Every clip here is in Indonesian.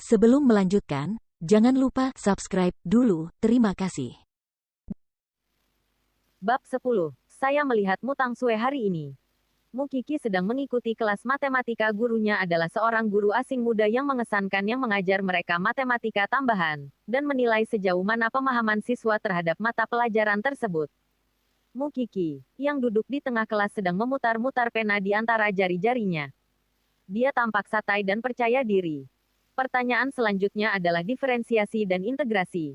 Sebelum melanjutkan, jangan lupa subscribe dulu. Terima kasih. Bab 10. Saya melihat Mu Tangsue hari ini. Mu Qi sedang mengikuti kelas matematika. Gurunya adalah seorang guru asing muda yang mengesankan yang mengajar mereka matematika tambahan, dan menilai sejauh mana pemahaman siswa terhadap mata pelajaran tersebut. Mu Qi, yang duduk di tengah kelas sedang memutar-mutar pena di antara jari-jarinya. Dia tampak santai dan percaya diri. Pertanyaan selanjutnya adalah diferensiasi dan integrasi.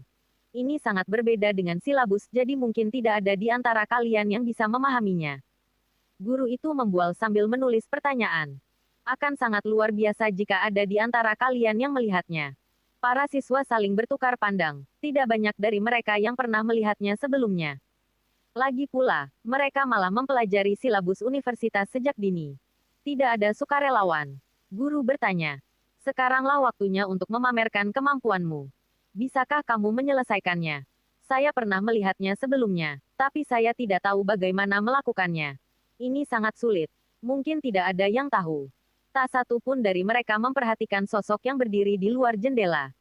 Ini sangat berbeda dengan silabus, jadi mungkin tidak ada di antara kalian yang bisa memahaminya. Guru itu membual sambil menulis pertanyaan. Akan sangat luar biasa jika ada di antara kalian yang melihatnya. Para siswa saling bertukar pandang. Tidak banyak dari mereka yang pernah melihatnya sebelumnya. Lagi pula, mereka malah mempelajari silabus universitas sejak dini. Tidak ada sukarelawan. Guru bertanya. Sekaranglah waktunya untuk memamerkan kemampuanmu. Bisakah kamu menyelesaikannya? Saya pernah melihatnya sebelumnya, tapi saya tidak tahu bagaimana melakukannya. Ini sangat sulit. Mungkin tidak ada yang tahu. Tak satu pun dari mereka memperhatikan sosok yang berdiri di luar jendela.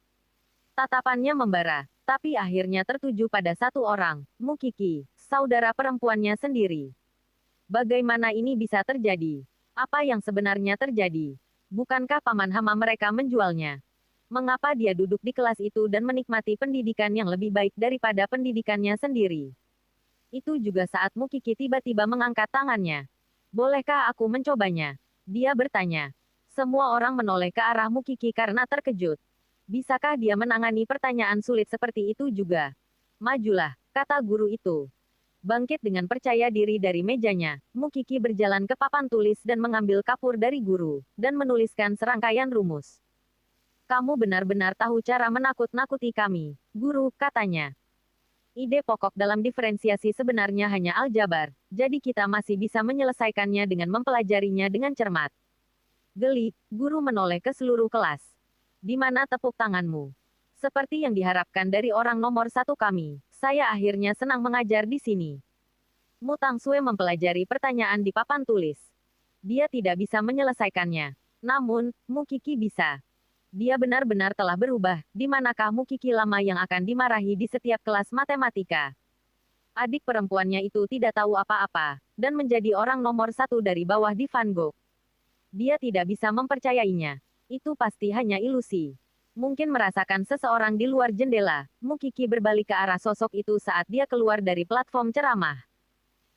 Tatapannya membara, tapi akhirnya tertuju pada satu orang, Mu Qi, saudara perempuannya sendiri. Bagaimana ini bisa terjadi? Apa yang sebenarnya terjadi? Bukankah paman hama mereka menjualnya? Mengapa dia duduk di kelas itu dan menikmati pendidikan yang lebih baik daripada pendidikannya sendiri? Itu juga saat Mu Qi tiba-tiba mengangkat tangannya. Bolehkah aku mencobanya? Dia bertanya. Semua orang menoleh ke arah Mu Qi karena terkejut. Bisakah dia menangani pertanyaan sulit seperti itu juga? Majulah, kata guru itu. Bangkit dengan percaya diri dari mejanya, Mu Qi berjalan ke papan tulis dan mengambil kapur dari guru, dan menuliskan serangkaian rumus. Kamu benar-benar tahu cara menakut-nakuti kami, guru, katanya. Ide pokok dalam diferensiasi sebenarnya hanya aljabar, jadi kita masih bisa menyelesaikannya dengan mempelajarinya dengan cermat. Geli, guru menoleh ke seluruh kelas. Di mana tepuk tanganmu? Seperti yang diharapkan dari orang nomor satu kami, saya akhirnya senang mengajar di sini. Mu Tangsue mempelajari pertanyaan di papan tulis. Dia tidak bisa menyelesaikannya. Namun, Mu Qi bisa. Dia benar-benar telah berubah. Di manakah Mu Qi lama yang akan dimarahi di setiap kelas matematika? Adik perempuannya itu tidak tahu apa-apa, dan menjadi orang nomor satu dari bawah di Van Gogh. Dia tidak bisa mempercayainya. Itu pasti hanya ilusi. Mungkin merasakan seseorang di luar jendela, Mu Qi berbalik ke arah sosok itu saat dia keluar dari platform ceramah.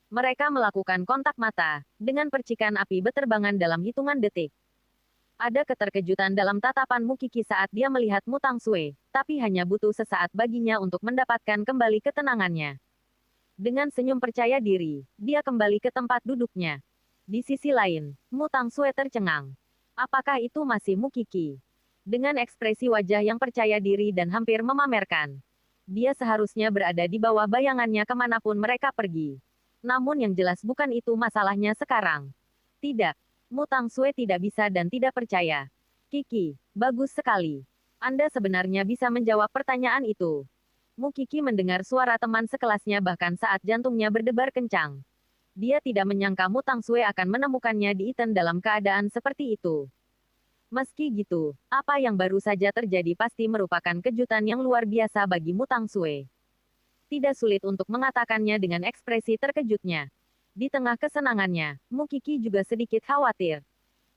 Mereka melakukan kontak mata, dengan percikan api beterbangan dalam hitungan detik. Ada keterkejutan dalam tatapan Mu Qi saat dia melihat Mu Tangsue, tapi hanya butuh sesaat baginya untuk mendapatkan kembali ketenangannya. Dengan senyum percaya diri, dia kembali ke tempat duduknya. Di sisi lain, Mu Tangsue tercengang. Apakah itu masih Mu Qi? Dengan ekspresi wajah yang percaya diri dan hampir memamerkan. Dia seharusnya berada di bawah bayangannya kemanapun mereka pergi. Namun yang jelas bukan itu masalahnya sekarang. Tidak. Mu Tangsue tidak bisa dan tidak percaya. Qi, bagus sekali. Anda sebenarnya bisa menjawab pertanyaan itu. Mu Qi mendengar suara teman sekelasnya bahkan saat jantungnya berdebar kencang. Dia tidak menyangka Mu Tangsue akan menemukannya di Iten dalam keadaan seperti itu. Meski gitu, apa yang baru saja terjadi pasti merupakan kejutan yang luar biasa bagi Mu Tangsue. Tidak sulit untuk mengatakannya dengan ekspresi terkejutnya. Di tengah kesenangannya, Mu Qi juga sedikit khawatir.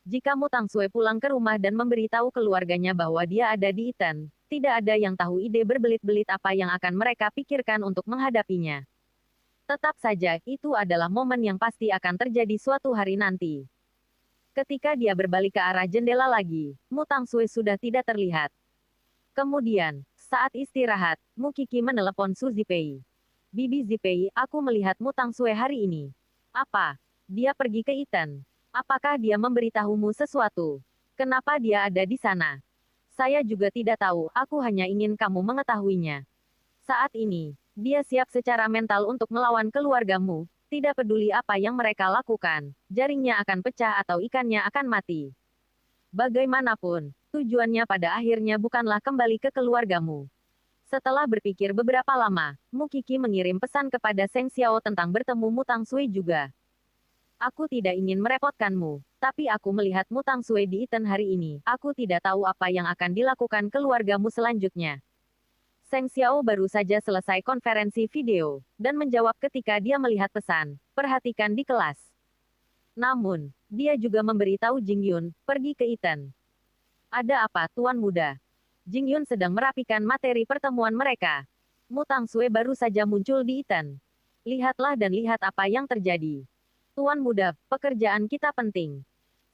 Jika Mu Tangsue pulang ke rumah dan memberitahu keluarganya bahwa dia ada di Iten, tidak ada yang tahu ide berbelit-belit apa yang akan mereka pikirkan untuk menghadapinya. Tetap saja, itu adalah momen yang pasti akan terjadi suatu hari nanti. Ketika dia berbalik ke arah jendela lagi, Mu Tangsue sudah tidak terlihat. Kemudian, saat istirahat, Mu Qi menelepon Su Zipei. Bibi Zipei, aku melihat Mu Tangsue hari ini. Apa? Dia pergi ke Iten. Apakah dia memberitahumu sesuatu? Kenapa dia ada di sana? Saya juga tidak tahu, aku hanya ingin kamu mengetahuinya. Saat ini, dia siap secara mental untuk melawan keluargamu. Tidak peduli apa yang mereka lakukan, jaringnya akan pecah atau ikannya akan mati. Bagaimanapun, tujuannya pada akhirnya bukanlah kembali ke keluargamu. Setelah berpikir beberapa lama, Mu Qi mengirim pesan kepada Seng Xiao tentang bertemu Mu Tangsue juga. Aku tidak ingin merepotkanmu, Tapi aku melihat Mutang Sue di Iten hari ini. Aku tidak tahu apa yang akan dilakukan keluargamu selanjutnya. Seng Xiao baru saja selesai konferensi video, dan menjawab ketika dia melihat pesan, perhatikan di kelas. Namun, dia juga memberitahu Jing Yun, pergi ke Iten. Ada apa, Tuan Muda? Jing Yun sedang merapikan materi pertemuan mereka. Mutang Sue baru saja muncul di Iten. Lihatlah dan lihat apa yang terjadi. Tuan Muda, pekerjaan kita penting.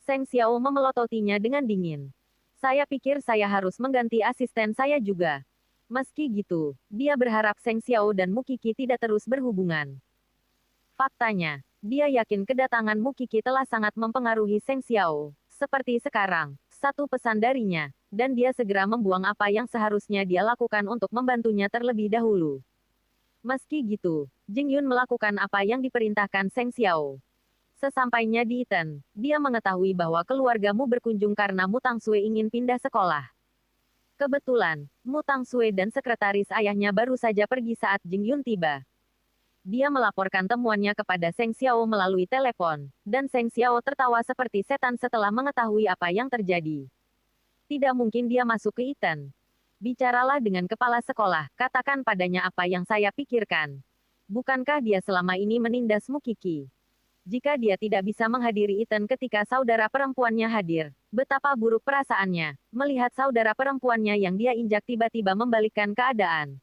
Seng Xiao memelototinya dengan dingin. Saya pikir saya harus mengganti asisten saya juga. Meski gitu, dia berharap Seng Xiao dan Mukiki tidak terus berhubungan. Faktanya, dia yakin kedatangan Mukiki telah sangat mempengaruhi Seng Xiao. Seperti sekarang, satu pesan darinya, dan dia segera membuang apa yang seharusnya dia lakukan untuk membantunya terlebih dahulu. Meski gitu, Jing Yun melakukan apa yang diperintahkan Seng Xiao. Sesampainya di Iten, dia mengetahui bahwa keluargamu berkunjung karena Mutang Sue ingin pindah sekolah. Kebetulan, Mutang Sue dan sekretaris ayahnya baru saja pergi saat Jing Yun tiba. Dia melaporkan temuannya kepada Seng Xiao melalui telepon, dan Seng Xiao tertawa seperti setan setelah mengetahui apa yang terjadi. Tidak mungkin dia masuk ke Iten. Bicaralah dengan kepala sekolah, katakan padanya apa yang saya pikirkan. Bukankah dia selama ini menindas Mukiki? Jika dia tidak bisa menghadiri Iten ketika saudara perempuannya hadir, betapa buruk perasaannya, melihat saudara perempuannya yang dia injak tiba-tiba membalikkan keadaan.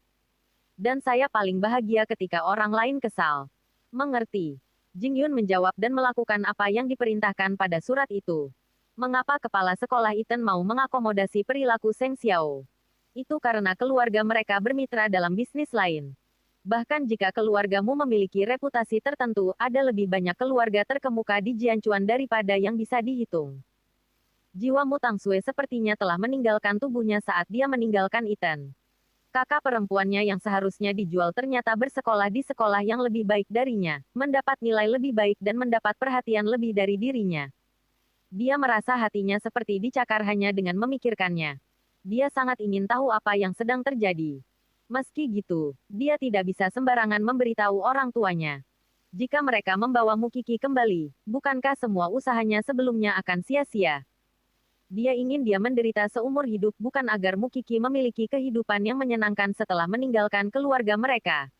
Dan saya paling bahagia ketika orang lain kesal. Mengerti. Jing Yun menjawab dan melakukan apa yang diperintahkan pada surat itu. Mengapa kepala sekolah Iten mau mengakomodasi perilaku Seng Xiao? Itu karena keluarga mereka bermitra dalam bisnis lain. Bahkan jika keluargamu memiliki reputasi tertentu, ada lebih banyak keluarga terkemuka di Jianchuan daripada yang bisa dihitung. Jiwa Mutang Sue sepertinya telah meninggalkan tubuhnya saat dia meninggalkan Iten. Kakak perempuannya yang seharusnya dijual ternyata bersekolah di sekolah yang lebih baik darinya, mendapat nilai lebih baik dan mendapat perhatian lebih dari dirinya. Dia merasa hatinya seperti dicakar hanya dengan memikirkannya. Dia sangat ingin tahu apa yang sedang terjadi. Meski gitu, dia tidak bisa sembarangan memberitahu orang tuanya. Jika mereka membawa Mukiki kembali, bukankah semua usahanya sebelumnya akan sia-sia? Dia ingin dia menderita seumur hidup bukan agar Mukiki memiliki kehidupan yang menyenangkan setelah meninggalkan keluarga mereka.